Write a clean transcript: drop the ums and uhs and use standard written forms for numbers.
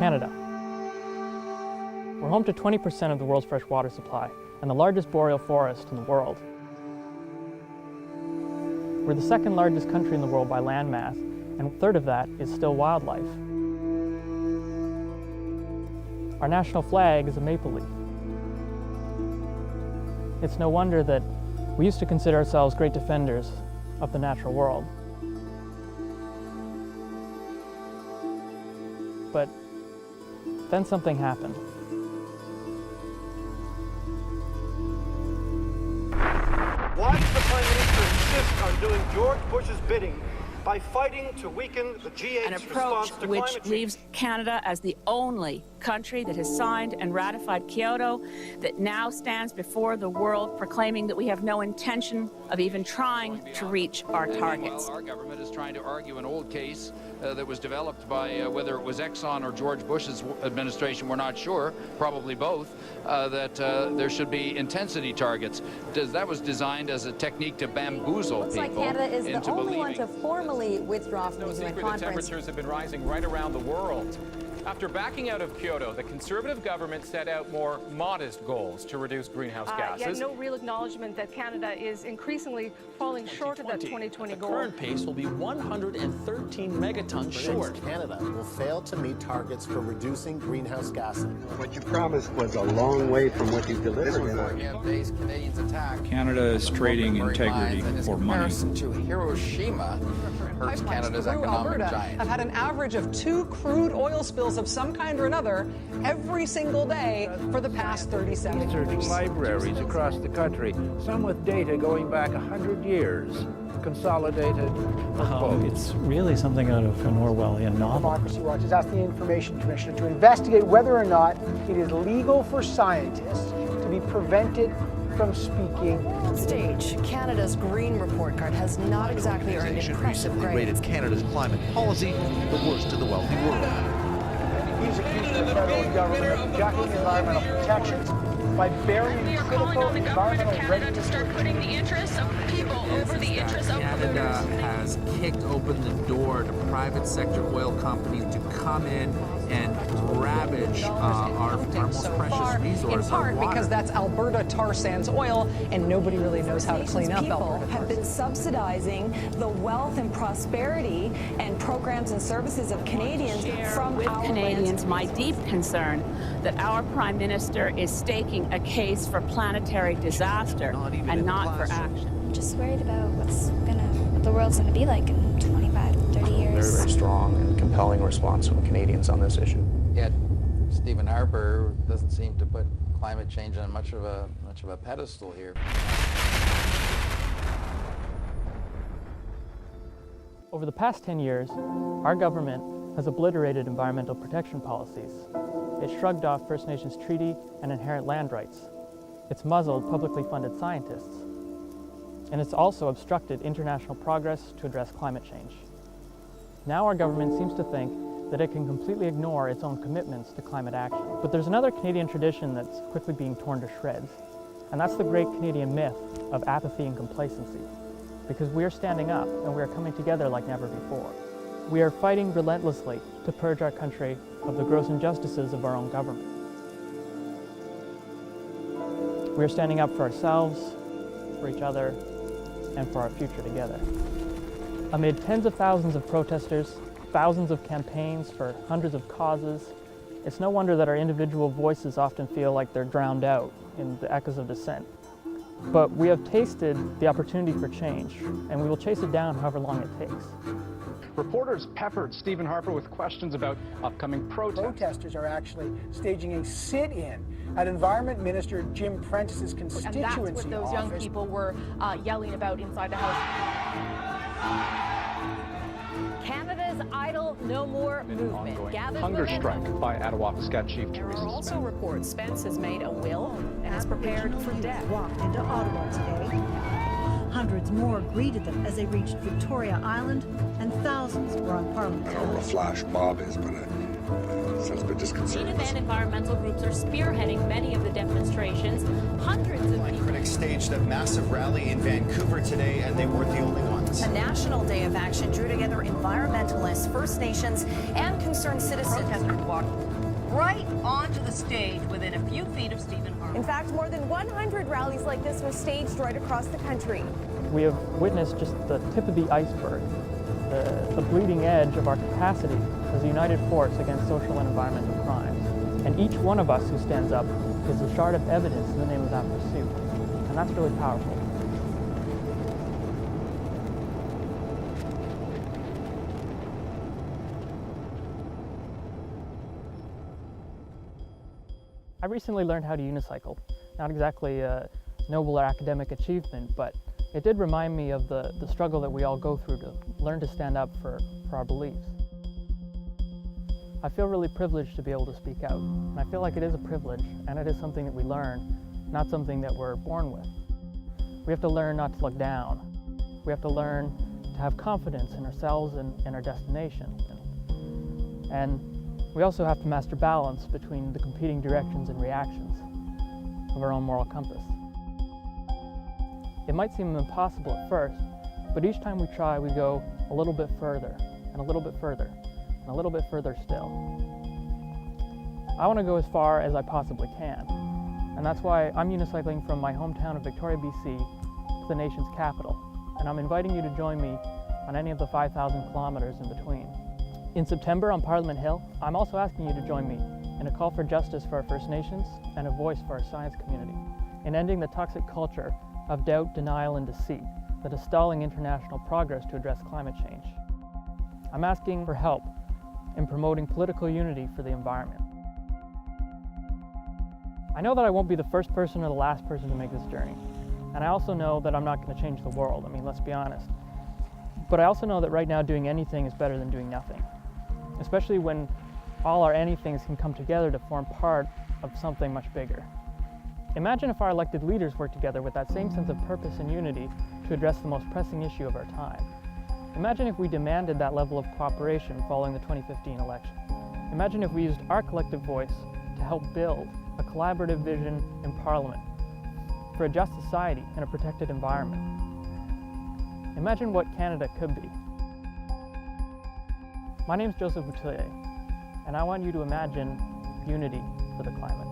Canada. We're home to 20% of the world's fresh water supply and the largest boreal forest in the world. We're the second largest country in the world by landmass, and a third of that is still wildlife. Our national flag is a maple leaf. It's no wonder that we used to consider ourselves great defenders of the natural world. But then something happened. Why does the Prime Minister insist on doing George Bush's bidding by fighting to weaken the G8's an response approach to which climate change? leaves Canada as the only country that has signed and ratified Kyoto, that now stands before the world proclaiming that we have no intention of even trying to reach our targets. Our government is trying to argue an old case that was developed by whether it was Exxon or George Bush's administration, we're not sure, probably both, that there should be intensity targets. That was designed as a technique to bamboozle people. Looks like Canada is the only one to believing formally withdraw from the UN secret that conference. temperatures have been rising right around the world. After backing out of Kyoto, the Conservative government set out more modest goals to reduce greenhouse gases. Yet no real acknowledgement that Canada is increasingly falling short of that 2020 goal. The current pace will be 113 megatons short. Canada will fail to meet targets for reducing greenhouse gases. What you promised was a long way from what you delivered. Canadians attack. Canada is trading integrity for money. Comparison to Hiroshima hurts Canada's economic giant. I've had an average of 2 crude oil spills of some kind or another every single day for the past 37 years. Research libraries across the country, some with data going back 100 years, consolidated. It's really something out of an Orwellian novel. Democracy Watch has asked the Information Commissioner to investigate whether or not it is legal for scientists to be prevented from speaking. On stage, Canada's Green Report Card has not exactly earned impressive grades. Rated Canada's climate policy the worst in the wealthy world. He's accused the federal government of ducking environmental protections by burying critical environmental readiness. To start putting the interests of people over the interests of Canada has kicked open the door to private sector oil companies to come in and ravage our most precious resource, in part because that's Alberta tar sands oil, and nobody really knows how to clean up Alberta. People have been subsidizing the wealth and prosperity and programs and services of Canadians from With our Canadians, my deep concern that our Prime Minister is staking a case for planetary disaster and not for action. I'm just worried about what the world's gonna be like in 25, 30 years. Very, very strong and compelling response from Canadians on this issue. Yet Stephen Harper doesn't seem to put climate change on much of a pedestal here. Over the past 10 years, our government has obliterated environmental protection policies. It shrugged off First Nations treaty and inherent land rights. It's muzzled publicly funded scientists. And it's also obstructed international progress to address climate change. Now our government seems to think that it can completely ignore its own commitments to climate action. But there's another Canadian tradition that's quickly being torn to shreds, and that's the great Canadian myth of apathy and complacency. Because we are standing up and we are coming together like never before. We are fighting relentlessly to purge our country of the gross injustices of our own government. We are standing up for ourselves, for each other, and for our future together. Amid tens of thousands of protesters, thousands of campaigns for hundreds of causes, it's no wonder that our individual voices often feel like they're drowned out in the echoes of dissent. But we have tasted the opportunity for change, and we will chase it down however long it takes. Reporters peppered Stephen Harper with questions about upcoming protests. Protesters are actually staging a sit-in at Environment Minister Jim Prentice's constituency And that's what those young office. people were yelling about inside the House. Canada's Idle No More movement gathers Hunger momentum. strike by Attawapiskat Chief There Theresa are also Smith. reports Spence has made a will and is prepared for death. Walked into Ottawa today. Hundreds more greeted them as they reached Victoria Island, and thousands were on Parliament. I don't know what a flash mob is, but Sounds a bit disconcerting. Native and environmental groups are spearheading many of the demonstrations. Hundreds of people. Critics staged a massive rally in Vancouver today, and they weren't the only ones. A national day of action drew together environmentalists, First Nations, and concerned citizens. Protesters walked right onto the stage within a few feet of Stephen Harper. In fact, more than 100 rallies like this were staged right across the country. We have witnessed just the tip of the iceberg, the bleeding edge of our capacity as a united force against social and environmental crimes. And each one of us who stands up is a shard of evidence in the name of that pursuit. And that's really powerful. I recently learned how to unicycle. Not exactly a noble or academic achievement, but it did remind me of the struggle that we all go through to learn to stand up for our beliefs. I feel really privileged to be able to speak out, and I feel like it is a privilege, and it is something that we learn, not something that we're born with. We have to learn not to look down. We have to learn to have confidence in ourselves and in our destination. And we also have to master balance between the competing directions and reactions of our own moral compass. It might seem impossible at first, but each time we try, we go a little bit further, and a little bit further, and a little bit further still. I want to go as far as I possibly can, and that's why I'm unicycling from my hometown of Victoria, BC, to the nation's capital, and I'm inviting you to join me on any of the 5,000 kilometers in between. In September on Parliament Hill, I'm also asking you to join me in a call for justice for our First Nations and a voice for our science community, in ending the toxic culture of doubt, denial, and deceit that is stalling international progress to address climate change. I'm asking for help in promoting political unity for the environment. I know that I won't be the first person or the last person to make this journey, and I also know that I'm not going to change the world. I mean, let's be honest. But I also know that right now doing anything is better than doing nothing, especially when all our anythings can come together to form part of something much bigger. Imagine if our elected leaders worked together with that same sense of purpose and unity to address the most pressing issue of our time. Imagine if we demanded that level of cooperation following the 2015 election. Imagine if we used our collective voice to help build a collaborative vision in Parliament for a just society and a protected environment. Imagine what Canada could be. My name is Boutilier, and I want you to imagine unity for the climate.